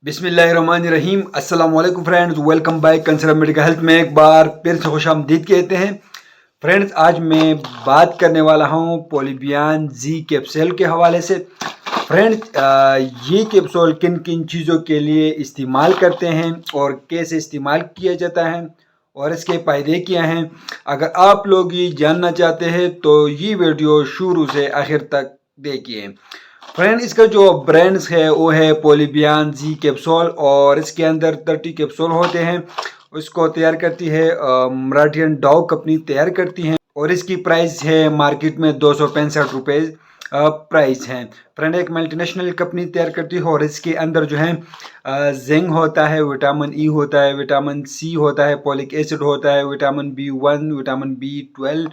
بسم اللہ الرحمن الرحیم۔ السلام علیکم friends, welcome back conserve medical health میں ایک بار پھر سے خوش آمدید کہتے ہیں۔ فرینڈز آج میں بات کرنے والا ہوں پولیبیان زی کیپسول کے حوالے سے۔ فرینڈز یہ کیپسول کن کن چیزوں کے لیے استعمال کرتے ہیں اور کیسے استعمال کیا جاتا ہے اور اس کے فائدے کیا ہیں، اگر آپ لوگ یہ جاننا چاہتے ہیں تو یہ ویڈیو شروع سے آخر تک دیکھیے۔ فرینڈ اس کا جو برانڈز ہے وہ ہے پولیبیان زی کیپسول اور اس کے اندر 30 کیپسول ہوتے ہیں۔ اس کو تیار کرتی ہے مراتھیان ڈاو کمپنی تیار کرتی ہیں اور اس کی پرائس ہے مارکیٹ میں 265 روپے پرائس ہے۔ فرینڈ ایک ملٹی نیشنل کمپنی تیار کرتی ہے اور اس کے اندر جو ہے زنک ہوتا ہے، وٹامن ای ہوتا ہے، وٹامن سی ہوتا ہے، پولک ایسڈ ہوتا ہے، وٹامن B1، وٹامن B12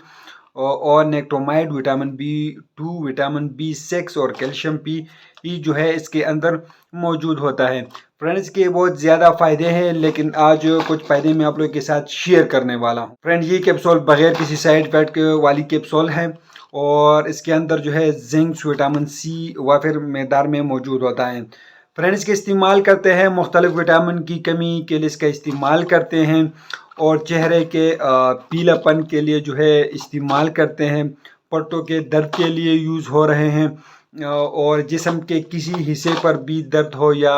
اور نیکٹومائڈ، وٹامن B2، وٹامن B6 اور کیلشیم پی ای جو ہے اس کے اندر موجود ہوتا ہے۔ فرینڈز کے بہت زیادہ فائدے ہیں، لیکن آج کچھ فائدے میں آپ لوگوں کے ساتھ شیئر کرنے والا ہوں۔ فرینڈ یہ کیپسول بغیر کسی سائیڈ افیکٹ والی کیپسول ہے اور اس کے اندر جو ہے زنک، وٹامن سی وافر مقدار میں موجود ہوتا ہے۔ فرینڈز کے استعمال کرتے ہیں مختلف وٹامن کی کمی کے لیے اس کا استعمال کرتے ہیں اور چہرے کے پیلا پن کے لیے جو ہے استعمال کرتے ہیں، پٹوں کے درد کے لیے یوز ہو رہے ہیں اور جسم کے کسی حصے پر بھی درد ہو یا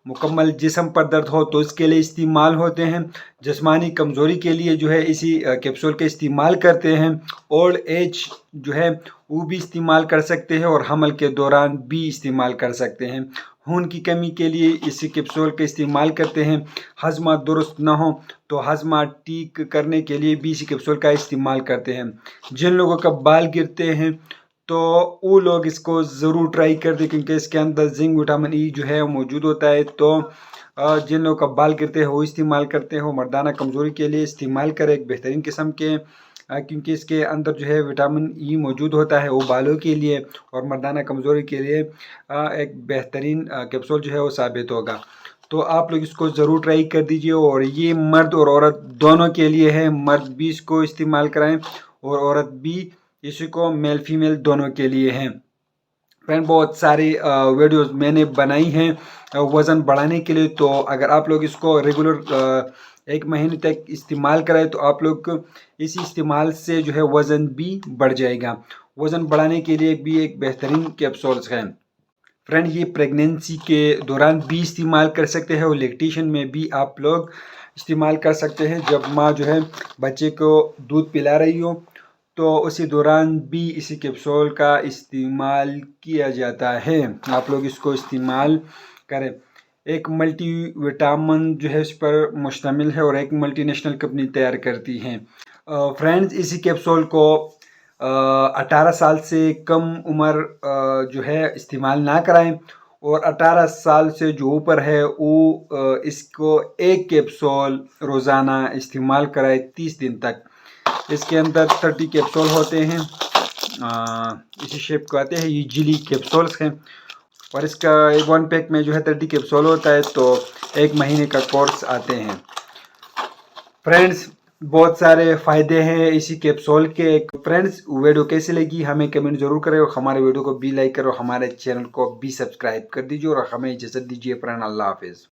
مکمل جسم پر درد ہو تو اس کے لیے استعمال ہوتے ہیں۔ جسمانی کمزوری کے لیے جو ہے اسی کیپسول کے استعمال کرتے ہیں۔ اولڈ ایج جو ہے وہ بھی استعمال کر سکتے ہیں اور حمل کے دوران بھی استعمال کر سکتے ہیں۔ خون کی کمی کے لیے اس کیپسول کا استعمال کرتے ہیں۔ ہضمہ درست نہ ہو تو ہضمہ ٹھیک کرنے کے لیے بھی اس کیپسول کا استعمال کرتے ہیں۔ جن لوگوں کا بال گرتے ہیں تو وہ لوگ اس کو ضرور ٹرائی کرتے کیونکہ اس کے اندر زنک، وٹامن ای جو ہے موجود ہوتا ہے، تو جن لوگوں کا بال گرتے ہیں وہ استعمال کرتے ہیں۔ وہ مردانہ کمزوری کے لیے استعمال کرے ایک بہترین قسم کے، کیونکہ اس کے اندر جو ہے وٹامن ای موجود ہوتا ہے، وہ بالوں کے لیے اور مردانہ کمزوری کے لیے ایک بہترین کیپسول جو ہے وہ ثابت ہوگا۔ تو آپ لوگ اس کو ضرور ٹرائی کر دیجئے اور یہ مرد اور عورت دونوں کے لیے ہے۔ مرد بھی اس کو استعمال کرائیں اور عورت بھی اس کو، میل فیمیل دونوں کے لیے ہیں۔ فرینڈ بہت ساری ویڈیوز میں نے بنائی ہیں وزن بڑھانے کے لیے، تو اگر آپ لوگ اس کو ریگولر 1 مہینے تک استعمال کریں تو آپ لوگ اسی استعمال سے جو ہے وزن بھی بڑھ جائے گا۔ وزن بڑھانے کے لیے بھی ایک بہترین کیپسولز ہیں۔ فرینڈ یہ پریگنینسی کے دوران بھی استعمال کر سکتے ہیں اور لیکٹیشن میں بھی آپ لوگ استعمال کر سکتے ہیں۔ جب ماں جو ہے بچے کو دودھ پلا رہی ہو تو اسی دوران بھی اسی کیپسول کا استعمال کیا جاتا ہے، آپ لوگ اس کو استعمال کریں۔ ایک ملٹی وٹامن جو ہے اس پر مشتمل ہے اور ایک ملٹی نیشنل کمپنی تیار کرتی ہے۔ فرینڈز اسی کیپسول کو 18 سال سے کم عمر جو ہے استعمال نہ کرائیں اور 18 سال سے جو اوپر ہے وہ اس کو ایک کیپسول روزانہ استعمال کرائے 30 دن تک۔ اس کے اندر 30 کیپسول ہوتے ہیں، اسی شیپ کو آتے ہیں، یہ جیلی کیپسولز ہیں اور اس کا 1 پیک میں جو ہے 30 کیپسول ہوتا ہے، تو 1 مہینے کا کورس آتے ہیں۔ فرینڈز بہت سارے فائدے ہیں اسی کیپسول کے۔ فرینڈز ویڈیو کیسے لگی ہمیں کمنٹ ضرور کریں اور ہمارے ویڈیو کو بھی لائک کرو، ہمارے چینل کو بھی سبسکرائب کر دیجیے اور ہمیں اجازت دیجیے۔ فرینڈ اللہ حافظ۔